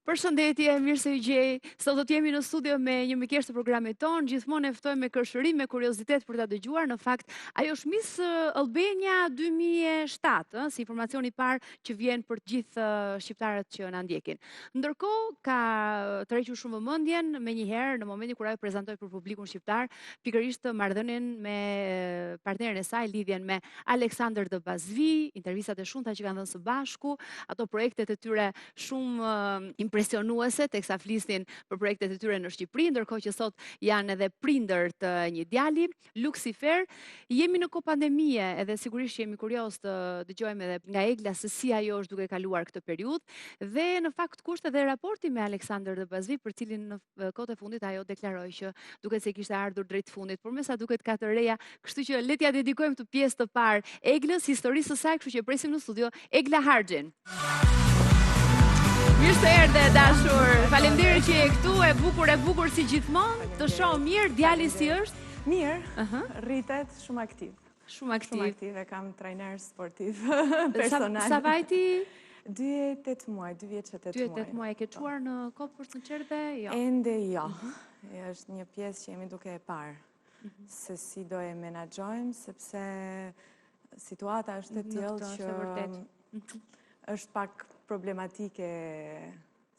Përshëndetje, mirë se ju gjej. Sot do të jemi në studio me një mikesë të programit ton. Gjithmonë e ftoj me kërshërim, me kuriozitet për ta dëgjuar. Në fakt, ajo është Miss Albania 2007, si informacioni i parë që vjen për të gjithë shqiptarët që na ndjekin. Ndërkohë, ka tërhequr shumë vëmendjen menjëherë në momentin kur ajo prezantoi për publikun shqiptar pikërisht marrëdhënien me partnerin e saj, lidhjen me Aleksander de Bazvi, intervistat e shumta që kanë dhënë së bashku, ato projektet e tyre shumë impresionuese, teksa flisnin për projektet e tyre në Shqipëri, ndërkohë që sot janë edhe prindër të një djali, Lucifer. Jemi në kohë pandemie, edhe sigurisht jemi kurioz të dëgjojmë edhe nga Egla se si ajo është duke kaluar këtë periudhë, dhe në fakt kusht edhe raporti me Aleksander de Bazvi, për cilin në kohët e fundit ajo deklaroi që duket se kishte ardhur drejt fundit, por me sa duket ka të reja, kështu që le t'ja dedikojmë të pjesë të parë Eglës, historisë së saj, kështu që e presim në studio Egla Harxhin. Mirë se erdhe, dashur. Faleminderit që je këtu, e bukur si gjithmonë. Të shoh mirë, djali si është? Mirë, rritet, shumë aktiv. Shumë aktiv. Shumë aktiv, e kam trajner sportiv personal. Sa vajti? 2 muaj, 2 vjeç e 8 muaj. 2 muaj, e ke çuar në kopës në qerbe? Jo. Ende jo. Është një pjesë që jemi duke e parë. Se si do e menaxhojmë, sepse situata është e tillë që është pak problematike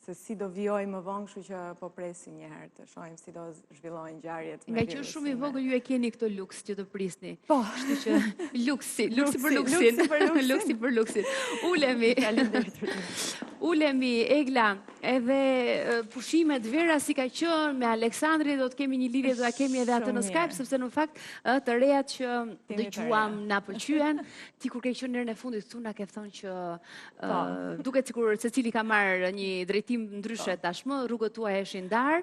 se si do vijojë më vonë, kështu që po presim një herë të shohim si do zhvillohen ngjarjet me Nga që shumë i vogël ju e keni këtë luks që të prisni. Po, kështu që luksi për luksin. Luksi për luksin. Ulemi. Ulemi, Egla, edhe pushimet vera si ka qenë me Aleksandrin, do të kemi një lidhje, do ta kemi edhe atë në Skype, sepse në fakt të rejat që dëgjuam na pëlqyen. Ti kur ke qenë herën e fundit këtu na ke thënë që duket sikur secili ka marrë një drejtim ndryshe tashmë, rrugët tuaja ishin ndarë,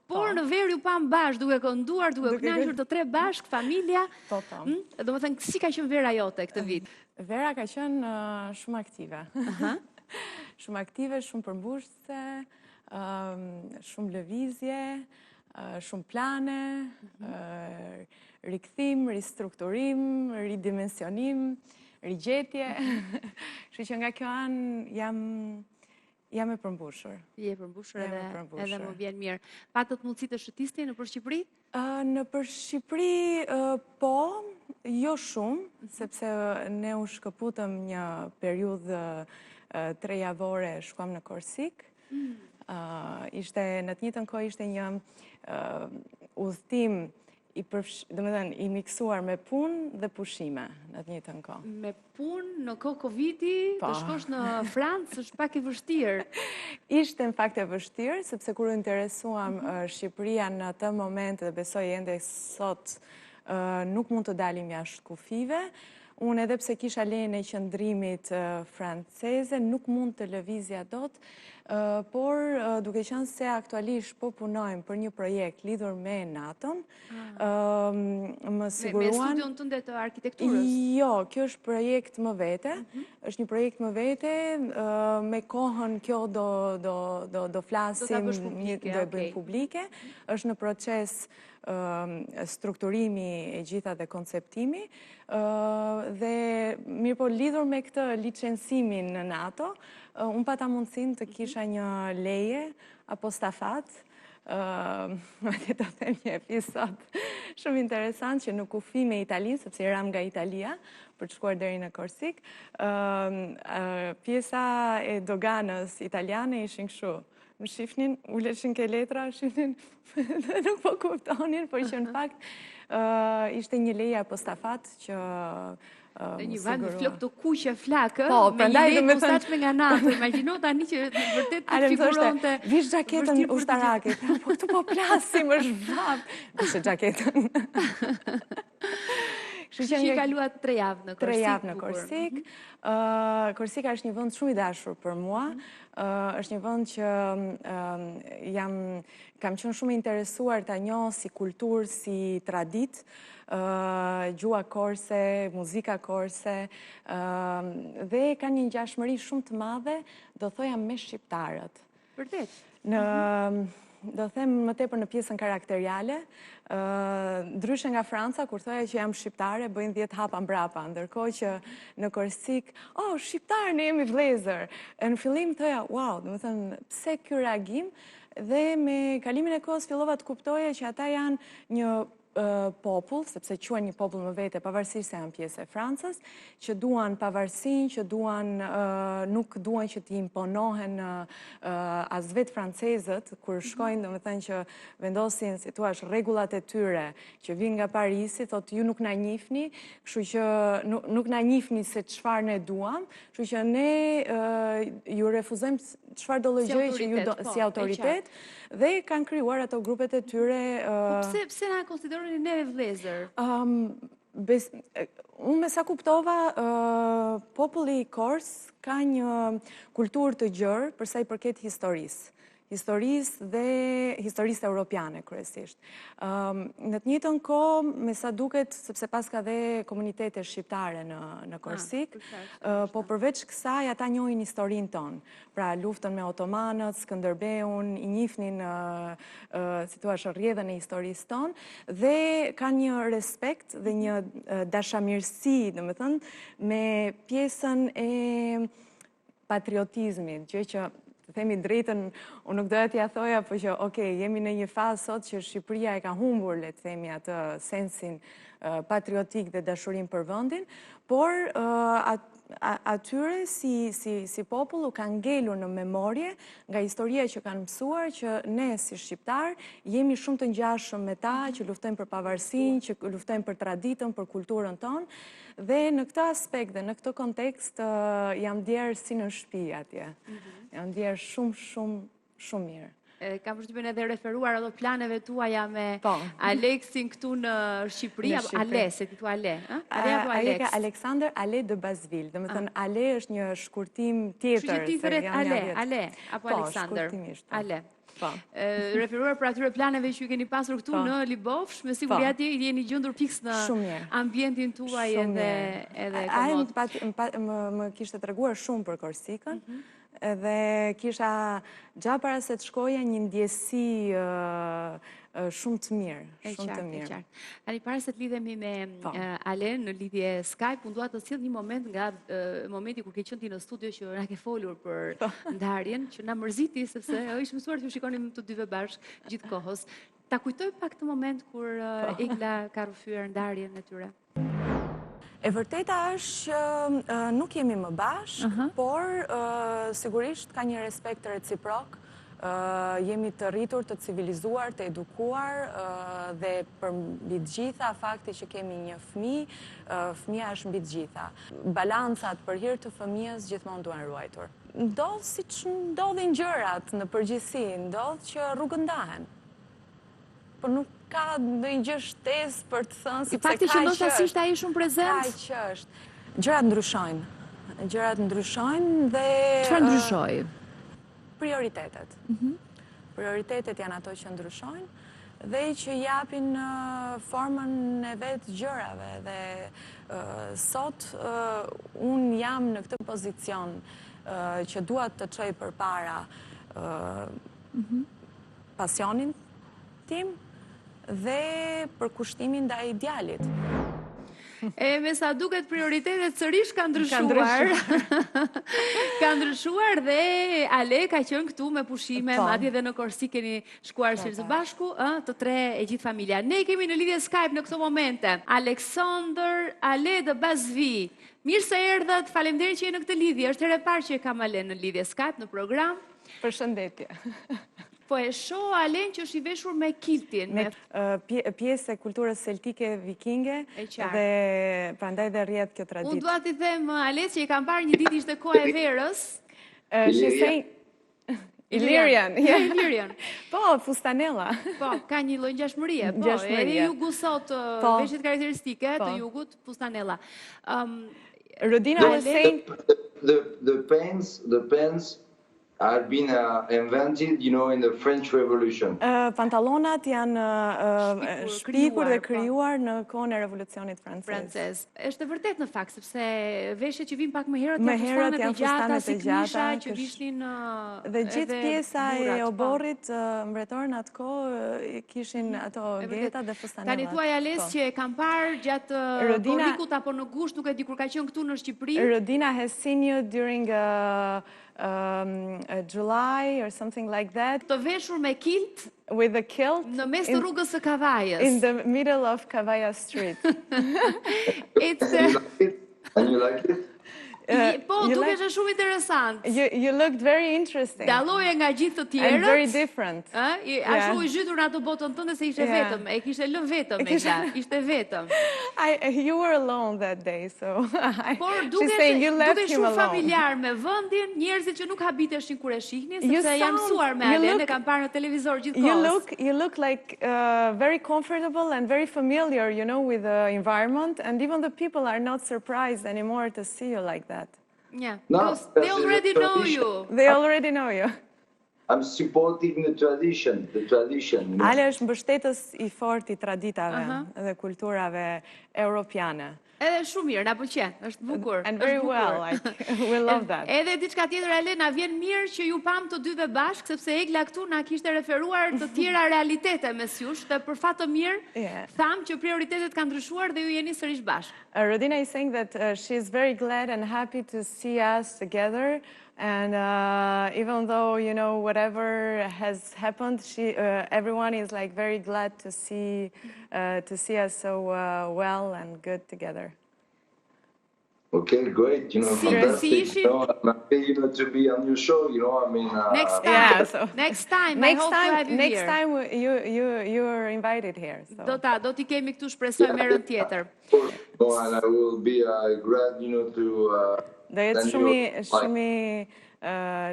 por në verë ju pam bashkë, duke kënduar, duke kënaqur të tre bashkë, familja. Domethënë, si ka qenë vera jote këtë vit? Vera ka qenë shumë aktive. Shumë aktive, shumë përmbushse, shumë lëvizje, shumë plane, rikthim, ristrukturim, ridimensionim, rigjetje. Kështu që nga kjo anë jam e përmbushur. Je e përmbushur edhe më vjen mirë. Patët mundësi të shëtisni në për Shqipëri? Në për Shqipëri, po, jo shumë, sepse ne u shkëputëm një periudhë 3 javore, shkuam në Korsik. Ishte, në të njëjtën kohë ishte një udhëtim i miksuar me punë dhe pushime në të njëjtën kohë. Me punë në kohë Covidi, të shkosh në Francë, është pak e vështirë. Ishte në fakt e vështirë, sepse kur u interesuam Shqipëria në atë moment dhe besoj ende sot nuk mund të dalim jashtë kufive. Unë edhe pse kisha lejen e qëndrimit franceze, nuk mund të lëvizja dot, por duke qenë se aktualisht po punojmë për një projekt lidhur me NATO-n, më siguruan... Me studion tënde të arkitekturës? Jo, kjo është projekt më vete, është një projekt më vete, me kohën kjo do flasim, do e bëjmë publike, është në proces strukturimi e gjitha dhe konceptimi, dhe mirë po lidhur me këtë licencimin në NATO, unë pata mundësin të kisha një leje apo stafat, të them një episod shumë interesant që në kufi me Italinë, sepse eram nga Italia, për të shkuar deri në Korsik, pjesa e doganës italiane ishin kështu. Më shifnin, uleshin ke letra, shifnin, nuk po kuptonin, por që në fakt ishte një leje apo stafat që dhe një vend në flok të kuqe flakë, me një leje posaçme nga NATO. Imagjino tani që vërtet të figuronte. Vish gjaketën ushtarake, po këtu po plasim, është vrap. Vishe gjaketën. Kështu që i kaluat 3 javë në Korsik. 3 javë në Korsik. Korsika është një vend shumë i dashur për mua. Është një vend që kam qenë shumë interesuar ta njoh si kulturë, si traditë, gjua korse, muzika korse, dhe ka një ngjashmëri shumë të madhe, do thoja me shqiptarët. Vërtet? do them më tepër në pjesën karakteriale, ndryshe nga Franca, kur thoja që jam shqiptare, bëjnë 10 hapa mbrapa, ndërkohë që në Korsik, shqiptar, ne jemi vlezër. Në fillim thoja, wow, do të thënë, pse ky reagim? Dhe me kalimin e kohës fillova të kuptoja që ata janë një popull, sepse quhen një popull më vete, pavarësisht se janë pjesë e Francës, që duan pavarësinë, që nuk duan që t'i imponohen as vetë francezët, kur shkojnë, domethënë që vendosin, si thua, rregullat e tyre, që vinë nga Parisi, thotë ju nuk na njihni, kështu që nuk na njihni se çfarë ne duam, kështu që ne ju refuzojmë çfarë do lloj gjëje që ju si autoritet, dhe kanë krijuar ato grupet e tyre. Pse na konsideroni neve vëllezër? Unë me sa kuptova, populli i Kors ka një kulturë të gjerë për sa i përket historisë dhe historisë europiane kryesisht. Në të njëjtën kohë, me sa duket, sepse pas ka dhe komunitete shqiptare në Korsik, po përveç kësaj ata njohin historinë tonë. Pra luftën me otomanët, Skënderbeun, i njihnin si thua rrjedhën e historisë tonë dhe kanë një respekt dhe një dashamirësi, domethënë, me pjesën e patriotizmit, gjë që të themi drejtën, unë nuk doja t'ja thoja, po që, jemi në një fazë sot që Shqipëria e ka humbur, le të themi, atë sensin patriotik dhe dashurin për vendin, por atyre si popull u kanë ngelur në memorje nga historia që kanë mësuar që ne si shqiptar jemi shumë të ngjashëm me ta, që luftojmë për pavarësinë, që luftojmë për traditën, për kulturën tonë, dhe në këtë aspekt dhe në këtë kontekst jam ndjerë si në shtëpi atje. Jam ndjerë shumë mirë. Kam përshtypjen edhe referuar ato planeve tuaja me Aleksin këtu në Shqipëri, Ale, se ti thua Ale, Ai ka Aleksander Ale de Bazville, dhe më thënë Ale është një shkurtim tjetër. Kështu që ti thëret Ale, apo Aleksander? Ale. Referuar për atyre planeve që ju keni pasur këtu në Libofsh, me siguri atje jeni gjendur fiks në ambientin tuaj edhe komod. Më kishte treguar shumë për Korsikën, edhe kisha gjatë para se të shkoja një ndjesi shumë të mirë. Tani para se të lidhemi me Alen në lidhje Skype, unë dua të sjell një moment nga momenti kur ke qenë ti në studio që na ke folur për ndarjen, që na mërziti sepse ishte mësuar që shikonim të dyve bashkë gjithë kohës. Ta kujtoj pak të moment kur Egla ka rrëfyer ndarjen e tyre. E vërteta është që nuk jemi më bashkë, por sigurisht ka një respekt reciprok. Jemi të rritur, të civilizuar, të edukuar dhe për mbi të gjitha fakti që kemi një fëmijë, fëmia është mbi të gjitha. Balancat për hir të fëmijës gjithmonë duhen ruajtur. Ndodh siç ndodhin gjërat në përgjithësi, ndodh që rrugët ndahen. Por nuk ka ndonjë gjë shtesë për të thënë sepse fakti që ndoshta ishte ai shumë prezent. Kaq që është. Gjërat ndryshojnë dhe çfarë ndryshoi? Prioritetet. Prioritetet janë ato që ndryshojnë dhe që japin formën e vetë gjërave dhe sot unë jam në këtë pozicion që dua të çoj përpara pasionin tim dhe përkushtimin ndaj idealit. Me sa duket prioritetet sërish kanë ndryshuar. Ka ndryshuar dhe Ale ka qenë këtu me pushime, madje edhe në Korsik keni shkuar së bashku, të tre e gjithë familja. Ne kemi në lidhje Skype në këto momente Aleksander Ale de Bazville. Mirë se erdhët, faleminderit që jeni në këtë lidhje. Është herë e parë që e kam Alen në lidhje Skype në program. Përshëndetje. Po e shoh Alen që është i veshur me kiltin. Me pjesë e kulturës celtike vikinge dhe prandaj dhe rrjedh kjo traditë. Unë dua t'i them Alen që i kam parë një ditë ishte koha e verës. Ilirian. Po, fustanella. Po, ka një lloj ngjashmërie. Po, edhe jugu sot veshjet karakteristike të jugut, fustanella. Rudina was saying the pants had been invented, in the French Revolution. Pantallonat janë shpikur dhe krijuar në kohën e revolucionit francez. Është vërtet në fakt, sepse veshjet që vijnë pak më herët janë fustanet e gjata, që vishin dhe gjithë pjesa e oborrit mbretër në atë kohë kishin ato geta dhe fustanellat. Tani thuaj Ales që e kam parë gjatë korrikut apo në gusht, nuk e di kur ka qenë këtu në Shqipëri. Rudina has seen you during July or something like that. Të veshur me kilt. With a kilt. Në mes të rrugës së Kavajës. In the middle of Kavaja Street. And you like it? Po, dukeshe shumë interesant. You looked very interesting. Dalloje nga gjithë të tjerët. And very different. Ashtu i zhytur në ato botën tënde se ishe vetëm. E kishe lënë vetëm, Egla. Ishte vetëm. You were alone that day, so por duke shumë familjar me vendin, njerëzit që nuk habiteshin kur e shihnin, sepse jam mësuar me Alen, e kam parë në televizor gjithkohës. You look like very comfortable and very familiar, with the environment, and even the people are not surprised anymore to see you like that. Yeah, because they already know you. They already know you. I'm supporting the tradition. Ale është mbështetës I fortë I traditave dhe kulturave europiane. Edhe shumë mirë, na pëlqen, është bukur. And very well, we love that. Edhe diçka tjetër, Ale, na vjen mirë që ju pam të dyve bashkë, sepse Egla këtu na kishte referuar të tjera realitete mes jush, dhe për fat të mirë, tham që prioritetet kanë ndryshuar dhe ju jeni sërish bashkë. Rudina is saying that she is very glad and happy to see us together. And even though, whatever has happened, everyone is like very glad to see us so well and good together. Okay, great. Fantastic. I'm happy, to be on your show. Next time. Next time you are invited here. So. Do t'i kemi këtu shpresoj merën tjetër. And I will be glad, to. Do jetë shumë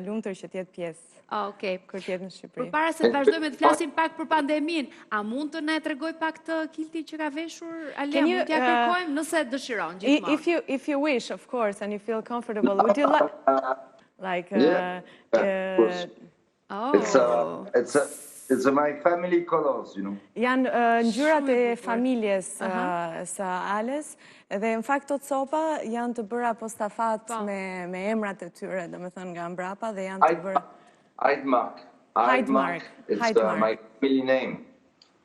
lumtur që t'jetë pjesë. Okej. Kur t'jetë në Shqipëri. Përpara se të vazhdojmë të flasim pak për pandeminë, a mund të na tregoj pak të kiltin që ka veshur Alia? Mund t'ja kërkojmë nëse dëshiron gjithmonë. If you wish, of course, and you feel comfortable, would you like It's my family colors, Janë ngjyrat e familjes së Ales, dhe në fakt të copa janë të bëra postafat me emrat e tyre, domethënë nga mbrapa dhe janë të bëra Heidmark. It's my family name.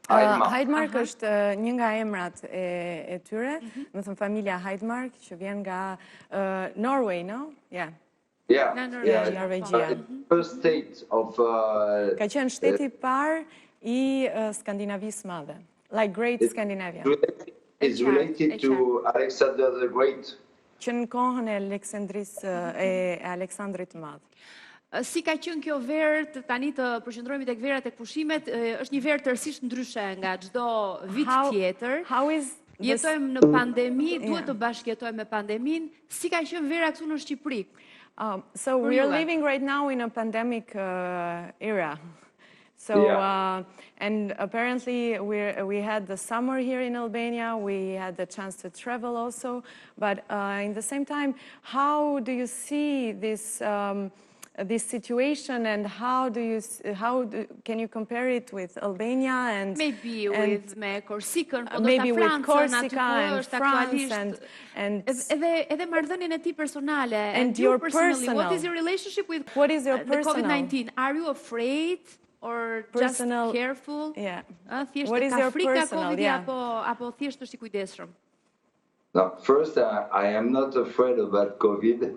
Heidmark është një nga emrat e tyre, domethënë familja Heidmark që vjen nga Norway, no? Yeah. Norvegjia. First state of ka qenë shteti I parë I Skandinavisë madhe, like Great Scandinavia. It's related to Aleksander the Great. Që në kohën e Aleksandrit të Madh. Si ka qenë kjo verë, tani të përqendrohemi tek verat e pushimet, është një verë tërësisht ndryshe nga çdo vit tjetër. Jetojmë në pandemi, duhet të bashkëjetojmë me pandeminë. Si ka qenë vera këtu në Shqipëri? So we are living right now in a pandemic era. So, and apparently we had the summer here in Albania, we had the chance to travel also, but in the same time, how do you see this situation, and can you compare it with Albania and maybe with Korsikën, maybe with Corsica and France and edhe marrëdhënien e tij personale, and your personal, what is your relationship with the COVID-19? Are you afraid or just careful? Yeah. What is your personal? Apo thjesht është I kujdesshëm? No, first I am not afraid about COVID.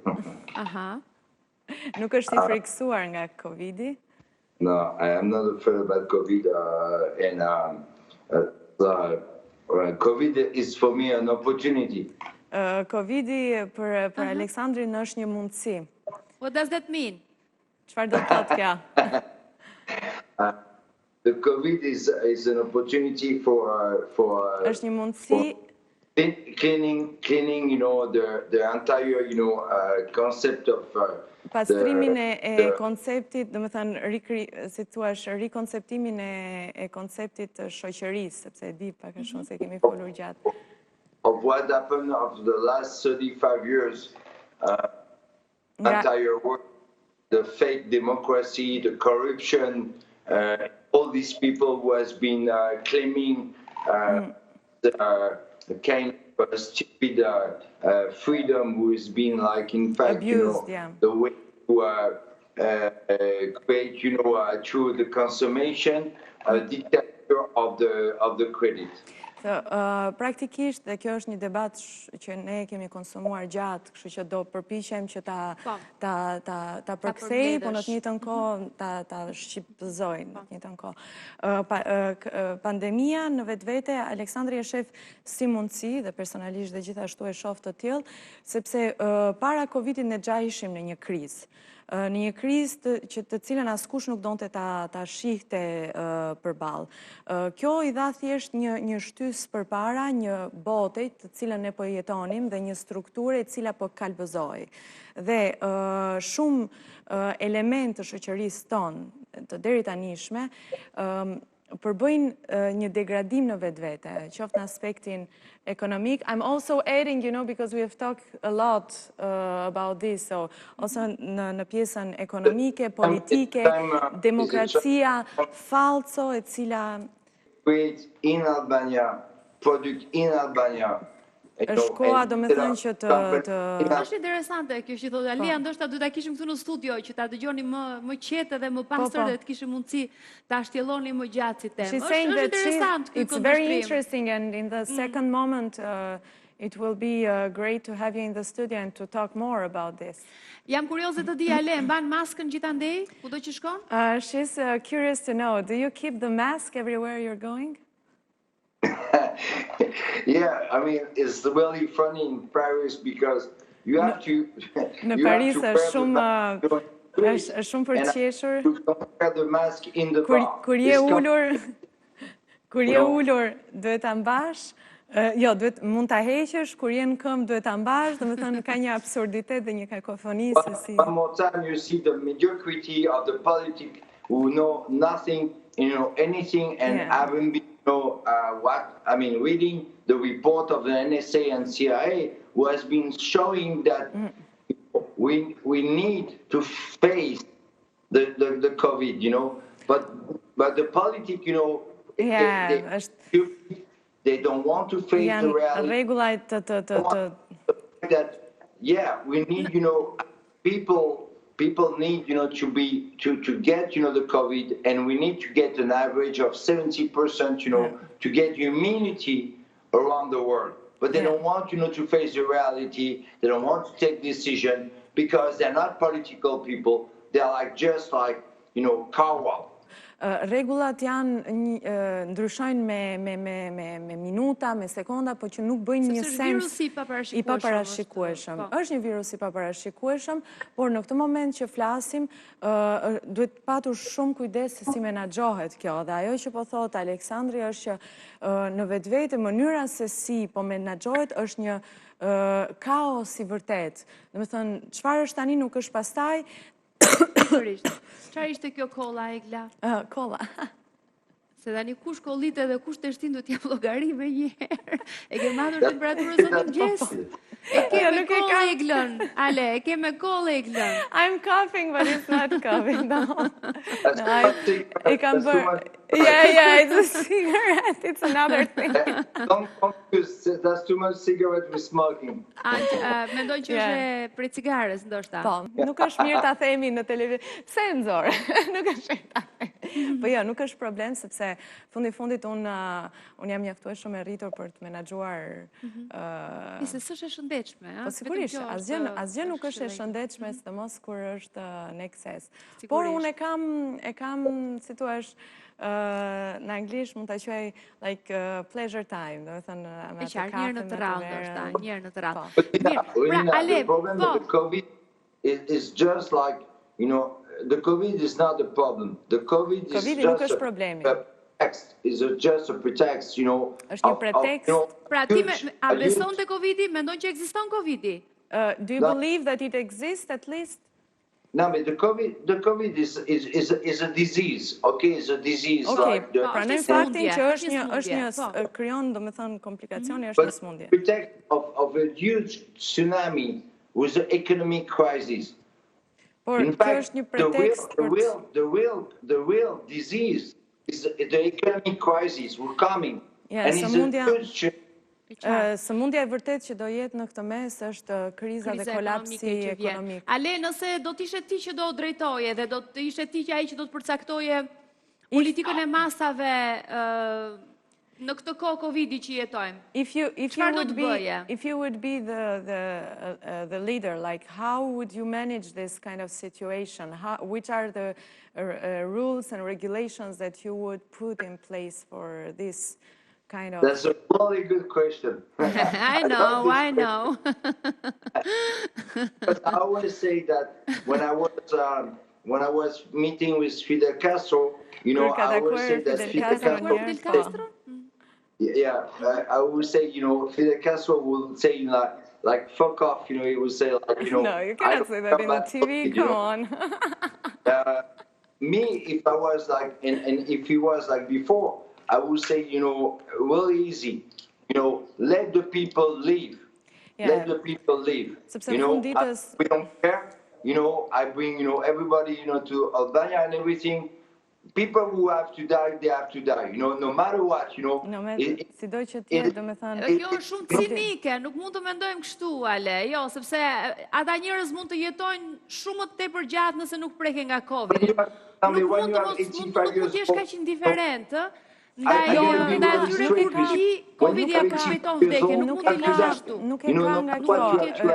Nuk është I friksuar nga Covidi? No, I am not afraid about COVID, and COVID is for me an opportunity. Covidi për Aleksandrin është një mundësi. What does that mean? Çfarë do të thotë kjo? The COVID is an opportunity for është një mundësi cleaning, the entire, concept of pastrimin e konceptit, domethënë si thua, rikonceptimin e konceptit të shoqërisë, sepse e di pak a shumë se kemi folur gjatë. Of what happened of the last 35 years, entire world the fake democracy, the corruption, all these people who has been claiming the kind of stupid freedom, who has been like, in fact, abused, the way to create, through the consummation, dictator of the credit. Praktikisht, dhe kjo është një debat që ne kemi konsumuar gjatë, kështu që do përpiqem që ta përkthej, po në të njëjtën kohë ta shqiptëzoj në të njëjtën kohë. Pandemia në vetvete, Aleksandri e shef si mundësi, dhe personalisht dhe gjithashtu e shoh të tillë, sepse para Covidit ne gjajshim në një krizë. Në një krizë të cilën askush nuk donte ta shihte përballë. Kjo i dha thjesht një shtys përpara, një bote të cilën ne po jetonim dhe një strukturë e cila po kalbëzoi. Dhe shumë elementë të shoqërisë tonë të deri tanishme përbëjnë një degradim në vetvete, qoftë në aspektin economic. I'm also adding, because we have talked a lot about this, so also në pjesën ekonomike, politike, demokracia, falso, e cila... In Albania, product in Albania. Është koha, do me thënë që të... Është interesante kjo që thotë Alia, ndoshta do ta kishim këtu në studio që ta dëgjoni më qetë dhe më pastër dhe të kishim mundësi ta shtjelloni më gjatë si temë. Është interesant ky It's very interesting, and in the second moment it will be great to have you in the studio and to talk more about this. Jam kurioze të di, Ale, mban maskën gjithandej kudo që shkon? She's curious to know, do you keep the mask everywhere you're going? Yeah, I mean, it's really funny in Paris because you have to... Në Paris është shumë përqeshur. Wear the mask in the car. Kur je ulur, duhet ta mbash. Jo, mund ta heqësh, kur je në këmbë duhet ta mbash, domethënë ka një absurditet dhe një kakofoni se si. One more time you see the mediocrity of the politic who know nothing, anything, and haven't been reading the report of the NSA and CIA, who has been showing that we need to face the COVID, but the politic, they don't want to face the reality. That we need, people need, to get, the COVID, and we need to get an average of 70%, to get immunity around the world. But they don't want, to face the reality. They don't want to take decision because they're not political people. They're just like, car. Rregullat ndryshojnë me minuta, me sekonda, po që nuk bëjnë një sens i paparashikueshëm. Është një virus i paparashikueshëm, por në këtë moment që flasim, duhet patur shumë kujdes se si menaxhohet kjo. Dhe ajo që po thotë Aleksandri është që në vetvete mënyra se si po menaxhohet është një kaos i vërtet. Domethënë, çfarë është tani nuk është pastaj. Çfarë ishte kjo kolla, Egla? Kolla. Se tani kush kollite dhe kush të shtin do t'jap llogari me një herë. E ke marrë temperaturën së mëngjes? E ke me kolla Eglën. Ale, e ke me kolla Eglën. I'm coughing, but it's not coughing, no. I kam bërë... Yeah, it's a cigarette. It's another thing. Don't confuse. That's too much cigarette with smoking. Mendoj që është prej cigares, ndoshta. Po, nuk është mirë ta themi në televizion. Pse e nxorë? Nuk është mirë ta themi. Po jo, nuk është problem, sepse fundit unë jam mjaftueshëm e rritur për të menaxhuar... Se s'është e shëndetshme. Po sigurisht, asgjë nuk është e shëndetshme, sidomos kur është në ekses. Por unë e kam, si thua, në anglisht mund ta quaj like pleasure time, do të thënë me njërë në të rrallë, njërë në të rrallë. The problem with the COVID is just like, the COVID is not the problem. The COVID is just a pretext. It's just a pretext, Është një pretekst. Pra ti a beson te COVID-i, mendon që ekziston COVID-i? Do you believe that it exists at least? No, but the COVID is a disease, okay? It's a disease. Okay, pra në faktin që është një krijon, domethënë komplikacioni është një smundje. Pretext of a huge tsunami with an economic crisis. Por In kjo fact, është një pretekst the real disease is the economic crisis. We're coming. And it's sëmundja e vërtet që do jetë në këtë mes është kriza dhe kolapsi ekonomik. Ale, nëse do t'ishe ti që do drejtoje dhe do t'ishe ti që ai që do të përcaktoje politikën e masave në këtë kohë Covidi që jetojmë, çfarë do të bëje? If you would be the leader, like how would you manage this kind of situation? Which are the rules and regulations that you would put in place for this kind of... That's a really good question. I know. But I always say that when I was meeting with Fidel Castro, you know, I always say that Fidel Castro... Yeah, I would say, you know, Fidel Castro would say like fuck off, you know, he would say like, you know... No, you cannot say that in the TV, come on. Me, if I was like, and if he was like before, I would say, you know, really easy, you know, let the people live. Yeah. Let the people live. You know, we don't care. You know, I bring, you know, everybody, you know, to Albania and everything. People who have to die, they have to die. You know, no matter what, you know. Sido që tjetë, do me thënë... Kjo është shumë cinike, nuk mund të mendojmë kështu, Ale. Jo, sepse ata njerëz mund të jetojnë shumë të tepër gjatë nëse nuk preken nga Covid. Nuk mund të jesh kaq indiferent, ndaj atyre kur ti Covidi ja përshpejton vdekjen, nuk mund të lësh ashtu. Nuk e ka nga kjo.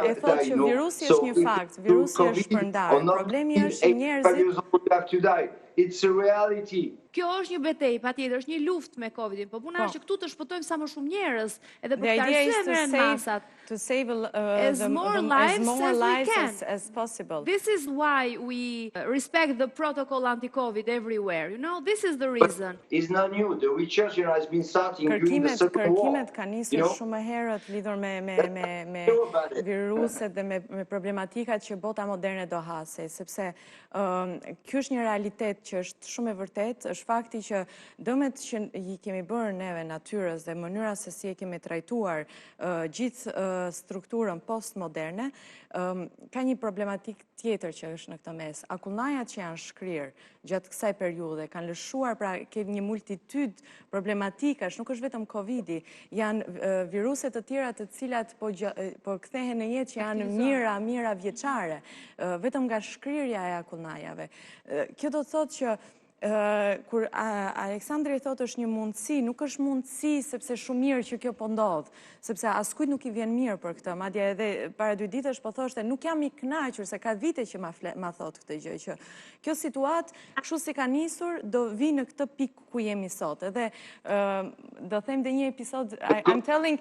E thotë që virusi është një fakt, virusi është shpërndar. Problemi është njerëzit... It's a reality. Kjo është një betejë, patjetër, është një luftë me Covidin, po puna është që këtu të shpëtojmë sa më shumë njerëz, edhe për të arsye masat. To save as more lives as possible. This is why we respect the protocol anti-Covid everywhere. You know, this is the reason. But it's not new. The research has been starting during the Second War. Kërkimet kanë nisur shumë herët lidhur me viruset dhe me problematikat që bota moderne do hasej, sepse ky është një realitet që është shumë e vërtetë, është fakti që dëmet që i kemi bërë neve natyrës dhe mënyra se si e kemi trajtuar gjithë strukturën postmoderne, ka një problematik tjetër që është në këtë mes. Akullnajat që janë shkrirë gjatë kësaj periudhe, kanë lëshuar, pra kemi një multityd problematikash, nuk është vetëm Covidi, janë viruset të tjera të cilat po kthehen në jetë që janë mira vjeçare, vetëm nga shkrirja e akullnajave. Kjo do të thotë që kur Aleksandri thotë është një mundësi, nuk është mundësi sepse shumë mirë që kjo po ndodh, sepse askujt nuk i vjen mirë për këtë, madje edhe para 2 ditësh po thoshte nuk jam i kënaqur se ka vite që ma thot këtë gjë, që kjo situatë kështu si ka nisur do vi në këtë pikë ku jemi sot. Edhe do them dhe një episod, I'm telling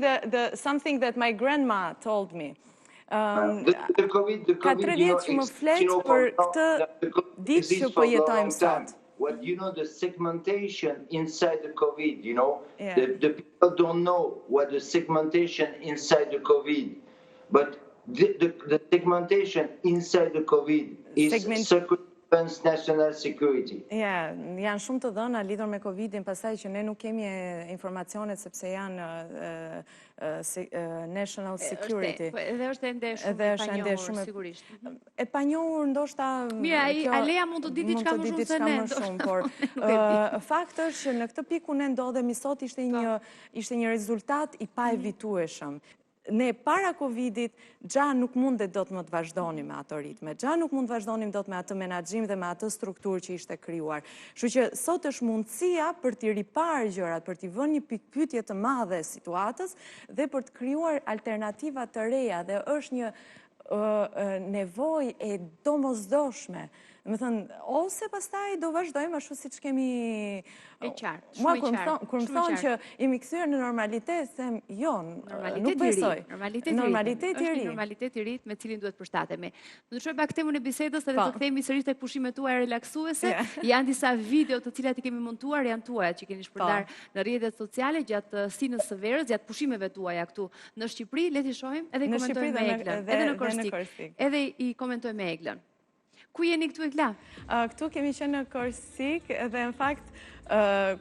the something that my grandma told me. Ka 3 vjetë që më fletë për këtë ditë që po jetojmë sot. What you know, the segmentation inside the COVID, you know, the people don't know what the segmentation inside the COVID, but the segmentation inside the COVID is Defense National Security. Ja, janë shumë të dhëna lidhur me Covidin, pastaj që ne nuk kemi informacionet sepse janë National Security. Edhe është ende shumë sigurisht. E panjohur ndoshta... Mira, Alea mund të di diçka më shumë se ne. Por fakti është që në këtë pikë ne ndodhemi sot ishte një rezultat i paevitueshëm. Ne para Covidit gja nuk mundet do të më të vazhdoni me ato ritme, gja nuk mund të vazhdonim do të me atë menaxhim dhe me atë strukturë që ishte krijuar. Kështu që sot është mundësia për t'i riparë gjërat, për t'i vënë një pikpyetje të madhe situatës dhe për të krijuar alternativa të reja dhe është një nevojë e domosdoshme. Me thënë, ose pastaj do vazhdojmë ashtu si që kemi... E qartë, shumë i qartë. Kur më thonë që jemi kthyer në normalitet, them, jo, nuk besoj. Normalitet i ri. Është normalitet i ri me cilin duhet përshtatemi. Do të shojmë pak temën e bisedës edhe të kthehemi sërish tek pushimet tuaja relaksuese. Janë disa video të cilat i kemi montuar, janë tuaja që keni shpërndar në rrjetet sociale gjatë sinës së verës, gjatë pushimeve tuaja këtu në Shqipëri. Le t'i shohim edhe komentojmë me Eglën, edhe në Korsik. Edhe i komentojmë me Eglën. Ku jeni këtu Egla? Këtu kemi qenë në Korsik dhe në fakt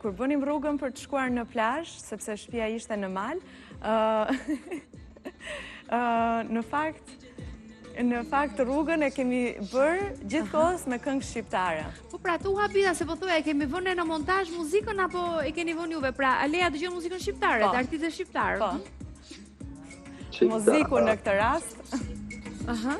kur bënim rrugën për të shkuar në plazh, sepse shtëpia ishte në mal, në fakt Në fakt rrugën e kemi bërë gjithkohës me këngë shqiptare. Po pra, tu habita se po thoya, e kemi vënë në montazh muzikën apo e keni vënë juve? Pra, Alea dëgjon muzikën shqiptare, të artistë shqiptar. Po. Muziku në këtë rast. Aha.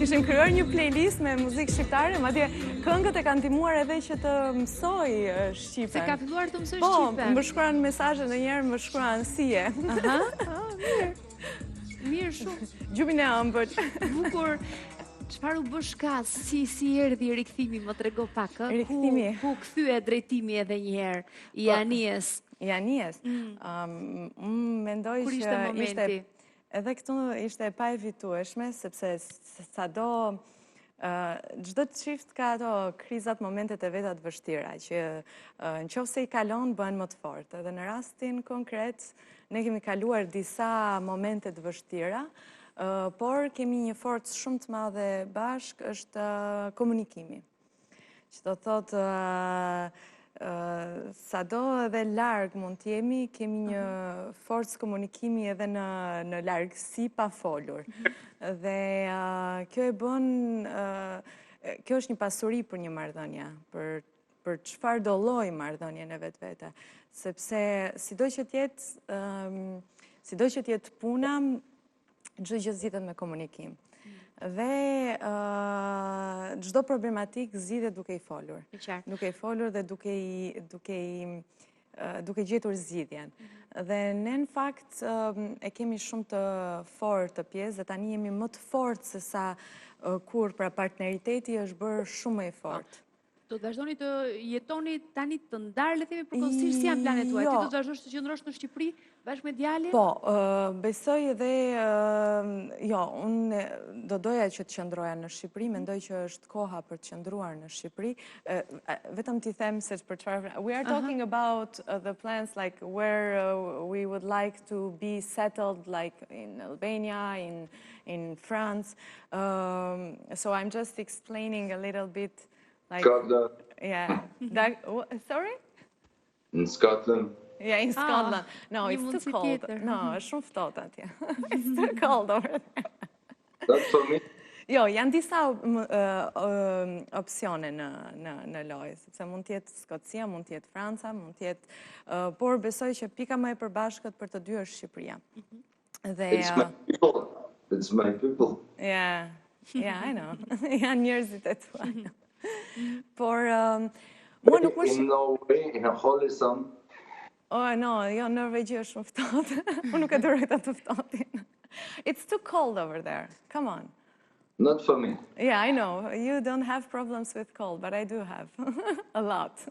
Kishim krijuar një playlist me muzikë shqiptare, madje këngët e kanë ndihmuar edhe që të mësoj shqipen. Se ka filluar të mësoj shqipen. shqipen. Po, më shkruan mesazhe ndonjëherë, më shkruan si je. Aha. Mirë shumë. Gjumin e ëmbël. Bukur. Çfarë u bësh ka? Si erdhi rikthimi, më trego pak, ë? Rikthimi. Ku kthye drejtimi edhe një herë i anijes? I anijes. Mendoj që ishte momenti? edhe këtu ishte e pa evitueshme, sepse sado çdo çift ka ato krizat, momentet e veta të vështira, që nëse i kalon bëhen më të fortë. Edhe në rastin konkret, ne kemi kaluar disa momente të vështira, por kemi një forcë shumë të madhe bashk, është komunikimi. Që do thotë, sado edhe larg mund t'jemi, kemi një forcë komunikimi edhe në largësi pa folur. Dhe kjo e bën, kjo është një pasuri për një marrëdhënie, për çfarë do lloji marrëdhënie në vetvete. Sepse sido që t'jetë puna, çdo gjë zgjidhet me komunikim. Dhe çdo problematik zgjidhet duke i folur. Duke i folur dhe duke gjetur zgjidhjen. Dhe ne në fakt e kemi shumë të fortë të pjesë dhe tani jemi më të fortë se sa kur, pra partneriteti është bërë shumë më i fortë. Do të vazhdoni të jetoni tani të ndarë, le themi përkohësisht, si janë planet tuaja? Ti do të vazhdosh të qëndrosh në Shqipëri bashkë me djalin? Po, besoj edhe, jo, unë do doja që të qëndroja në Shqipëri, mendoj që është koha për të qëndruar në Shqipëri. Vetëm t'i them se për çfarë. We are talking about the plans like where we would like to be settled, like in Albania, in France. So I'm just explaining a little bit. Scotland. Yeah. Sorry? In Scotland. Yeah, in Scotland. No, it's too cold. No, është shumë ftohtë atje. It's too cold over there. That's for me. Jo, janë disa opsione në lojë, sepse mund t'jetë Skocia, mund t'jetë Franca, mund t'jetë, por besoj që pika më e përbashkët për të dy është Shqipëria. It's my people. It's my people. Yeah, I know. Janë njerëzit e tuaj. Por, mua nuk më In Norway, in Holland. Oh, no, jo, Norvegji është shumë ftohtë. Unë nuk e duroj të ftohtin. It's too cold over there. Come on. Not for me. Yeah, I know. You don't have problems with cold, but I do have. A lot.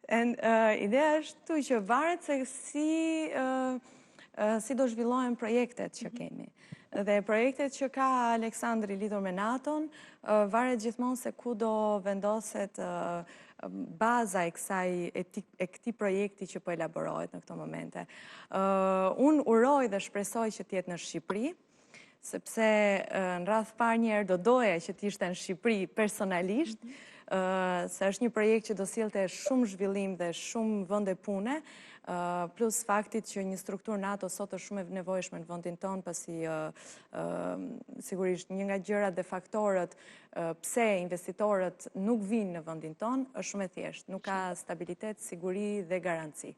And ideja është që varet se si do zhvillohen projektet që kemi. Dhe projektet që ka Aleksandri lidhur me NATO-n, varet gjithmonë se ku do vendoset baza e këtij projekti që po elaborohet në këto momente. Unë uroj dhe shpresoj që t'jetë në Shqipëri, sepse në radhë parë njerë do doja që t'ishte në Shqipëri personalisht, se është një projekt që do sillte shumë zhvillim dhe shumë vende pune, plus faktit që një strukturë NATO sot është shumë e nevojshme në vendin tonë, pasi sigurisht një nga gjërat dhe faktorët pse investitorët nuk vinë në vendin tonë është shumë e thjeshtë, nuk ka stabilitet, siguri dhe garanci.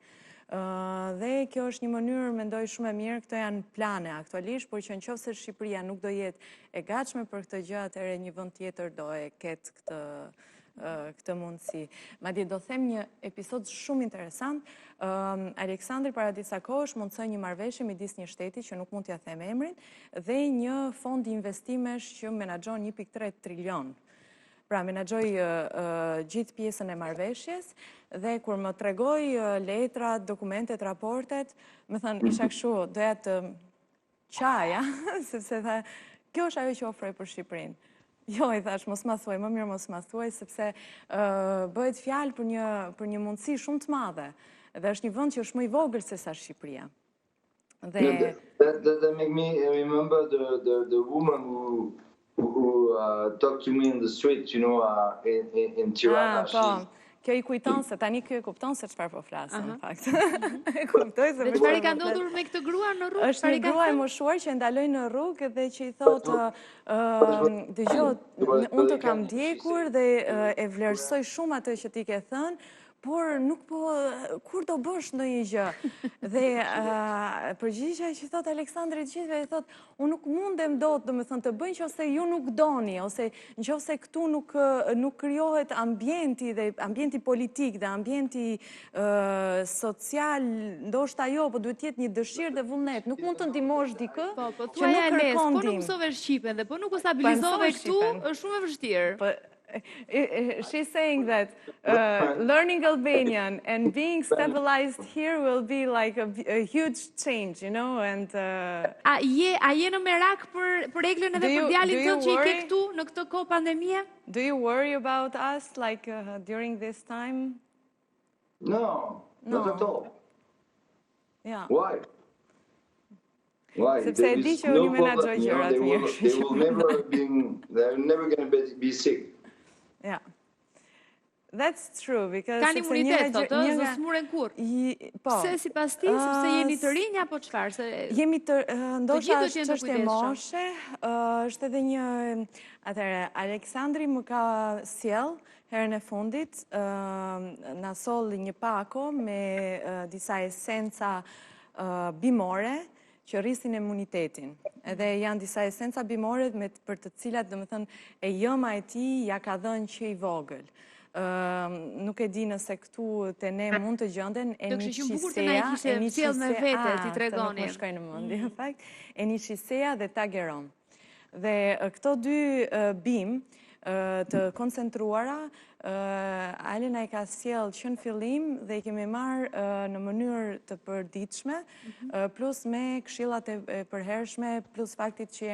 Dhe kjo është një mënyrë, mendoj, shumë e mirë, këto janë plane aktualisht, por që nëse Shqipëria nuk do jetë e gatshme për këtë gjë, atëherë një vend tjetër do e ketë këtë mundësi. Madje do them një episod shumë interesant. Aleksander para disa kohësh mundsoi një marrëveshje midis një shteti që nuk mund t'ja them emrin dhe një fond investimesh që menaxhon 1.3 trilion. Pra menaxhoi gjithë pjesën e marrëveshjes dhe kur më tregoi letrat, dokumentet, raportet, më thënë isha kështu, doja të qaja, sepse tha, kjo është ajo që ofroj për Shqipërinë. Jo, i thash, mos ma thuaj, më mirë mos ma thuaj, sepse bëhet fjalë për një mundësi shumë të madhe. Dhe është një vend që është më i vogël se sa Shqipëria. That make me remember the woman who talked to me in the street, you know, in Tirana. Po. Kjo I kujton se tani kjo e kupton se çfarë po flasëm, në fakt. E kuptoj se Dhe çfarë ka ndodhur me këtë grua në rrugë? Është një grua e moshuar që e ndaloi në rrugë dhe që I thotë, dëgjoj, unë të kam ndjekur dhe e vlerësoj shumë atë që ti ke thënë, por nuk po, kur do bësh ndonjë gjë? Dhe përgjigjja që thot Aleksandri gjithëve, i thot, unë nuk mundem dot, domethënë, të bëj nëse ju nuk doni, ose nëse këtu nuk krijohet ambienti dhe ambienti politik dhe ambienti social, ndoshta jo, po duhet jetë një dëshirë dhe vullnet. Nuk mund të ndihmosh dikë që nuk kërkon ndihmë. Po nuk mësove shqipen dhe po nuk u stabilizove këtu, është shumë e vështirë. She's saying that learning Albanian and being stabilized here will be like a huge change, you know, and... A je në merak për Eglën edhe për djalin tënd që I ke këtu në këtë kohë pandemie? Do you worry about us, like, during this time? No, not at all. Yeah. Why? Why? Sepse e di që unë menaxhoj gjërat mirë. They're never going to be sick. Yeah. That's true, because... Kanë imunitet, thotë, zë smuren kur. Pse sipas ti, sepse jeni të rinj apo çfarë? Jemi të, ndoshta është e moshe, është edhe një... Atëherë, Aleksandri më ka sjell herën e fundit, na solli një pako me disa esenca bimore, që rrisin imunitetin. Edhe janë disa esenca bimore për të cilat, domethënë, e jëma e tij ja ka dhënë që I vogël. Nuk e di nëse këtu te ne mund të gjenden eniçisea, më shkoj në mendje në fakt, eniçisea dhe tageron. Dhe këto dy bim të koncentruara, Alena I ka sjell që në fillim dhe I kemi marrë në mënyrë të përditshme, plus me këshillat e përhershme, plus faktit që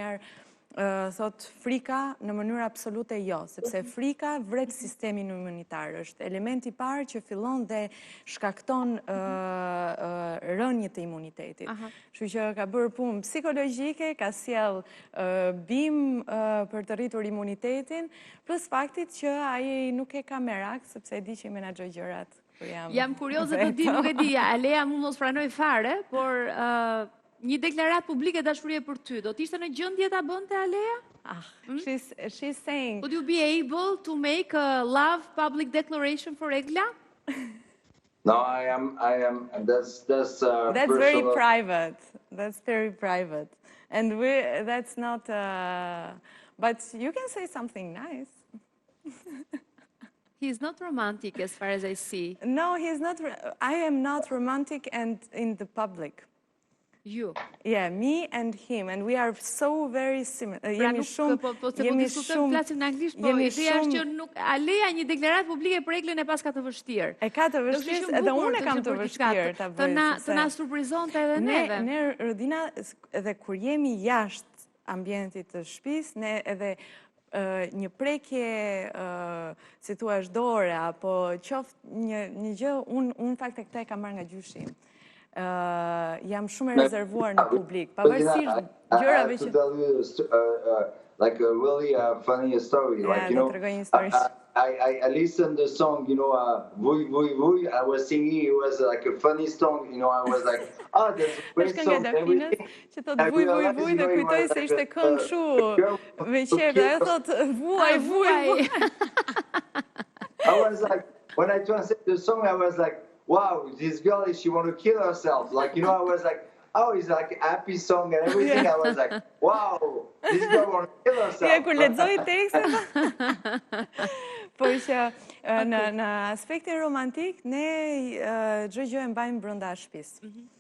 thot frika në mënyrë absolute jo, sepse frika vret sistemin imunitar, është elementi I parë që fillon dhe shkakton rënje të imunitetit. Kështu që ka bërë punë psikologjike, ka sjell bim për të rritur imunitetin, plus faktit që ai nuk e ka merak, sepse e di që I menaxhoj gjërat. Jam kurioze të di, nuk e di, Alea mund mos pranoj fare, por një deklaratë publike dashurie për ty, do t'ishte në gjendje ta bënte Alea? She's saying... Would you be able to make a love public declaration for Egla? No, I am, that's very private. That's very private. And that's not, but you can say something nice. He's not romantic as far as I see. No, he's not, I am not romantic and in the public. You? Yeah, me and him, and we are so very similar. Jemi shumë... Po se po diskutojmë flasim në anglisht, po ideja është që nuk... Alea një deklaratë publike për Eglën e pas ka të vështirë. E ka të vështirë, edhe unë e kam të vështirë ta bëj. Të na surprizonte edhe neve. Ne, Rudina, edhe kur jemi jashtë ambientit të shtëpisë, ne edhe një prekje, si thua dore, apo qoftë një gjë, unë fakt e këta e kam marrë nga gjyshi. Jam shumë e rezervuar në publik, pavarësisht gjërave që... I have to tell you like a really funny story. Like, you know, I listened to the song, you know, Vuj, Vuj, Vuj. I was singing, it was like a funny song, you know, I was like, oh, that's a great song. Që thot vuj, vuj, vuj, dhe kujtoj se ishte këngë shu me qeve, ajo thot vuaj, vuj, vuj. I was like, when I translated the song, I was like, wow, this girl, she want to kill herself. Like, you know, I was like, oh, it's like a happy song and everything. I was like, wow, this girl want to kill herself. Ja, kur lexoj tekstin. Por që në aspektin romantik, ne çdo gjë e mbajmë brenda shtëpisë.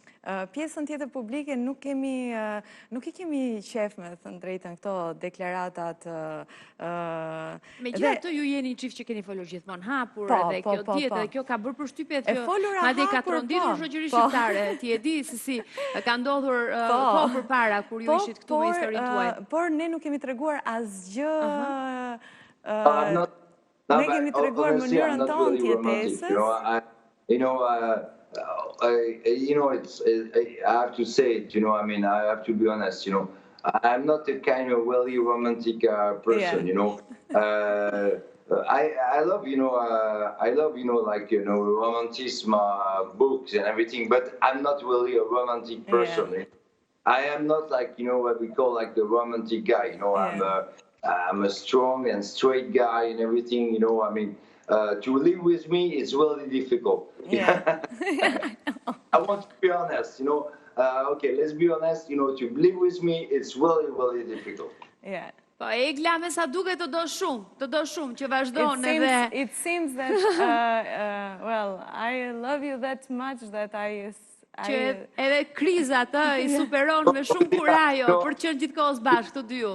Pjesën tjetër publike nuk I kemi qef me thënë drejtën këto deklaratat. Megjithatë ju jeni çift që keni folur gjithmonë hapur edhe kjo tjetër, kjo ka bërë përshtypje që madje ka tronditur shoqërinë shqiptare. Ti e di se si ka ndodhur kohë përpara kur ju ishit këtu me historinë tuaj. Por ne nuk kemi treguar asgjë. Ne kemi treguar mënyrën tonë të jetesës. You know, I have to say it, you know, I mean, I have to be honest, you know, I'm not a kind of wealthy romantic person, you know. I love, like, romanticism books and everything, but I'm not really a romantic person. I am not like, what we call like the romantic guy, I'm a strong and straight guy and everything, I mean, to live with me is really difficult. I want to be honest, okay, let's be honest, to live with me, it's really, really difficult. Po, Egla me sa duke të do shumë, që vazhdon edhe... It seems that, well, I love you that much that që edhe krizat i superon me shumë kurajo për të qenë gjithkohës bashkë të dy ju.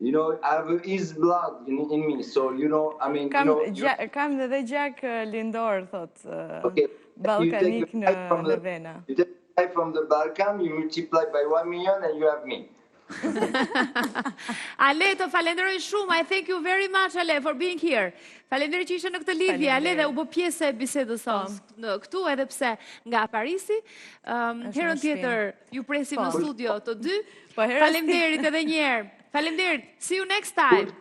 I have his blood in me, so, I mean, Kam dhe gjak lindor, thot, balkanik në vena. You take from the Balkan, you multiply by 1 million and you have me. Ale, të falenderoj shumë. I thank you very much, Ale, for being here. Falenderoj që ishe në këtë lidhje, Ale, dhe u bë pjesë e bisedës sonë këtu, edhe pse nga Parisi. Herën tjetër, ju presim në studio të dy. Falenderit edhe njerë. Falemderit. See you next time.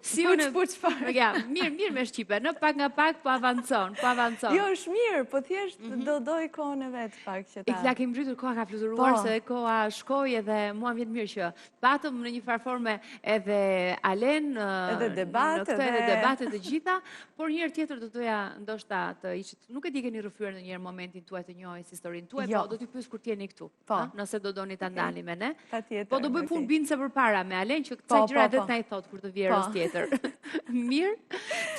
See you mirë me shqipe, në pak nga pak po avancon. Jo, është mirë, po thjesht do doj kohën e vetë pak që ta. Egla, kemi mbritur, koha ka fluturuar, se koha shkoj edhe mua vjen mirë që patëm në një farforme edhe Alen, edhe debate të gjitha, por njërë tjetër do doja ndoshta të ishit, nuk e di keni rrëfyer në njërë momentin tuaj të njohis historinë tuaj, po do t'i pyes kur t'jeni këtu, nëse do doni ta ndani me ne. Po do bëjmë punë bindse përpara me Alen që këta gjëra det na i thot kur të vjerës tjetër. Mirë.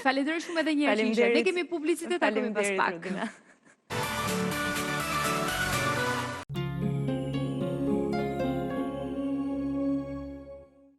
Falenderoj shumë edhe një herë. Ne kemi publicitet, kemi pas pak.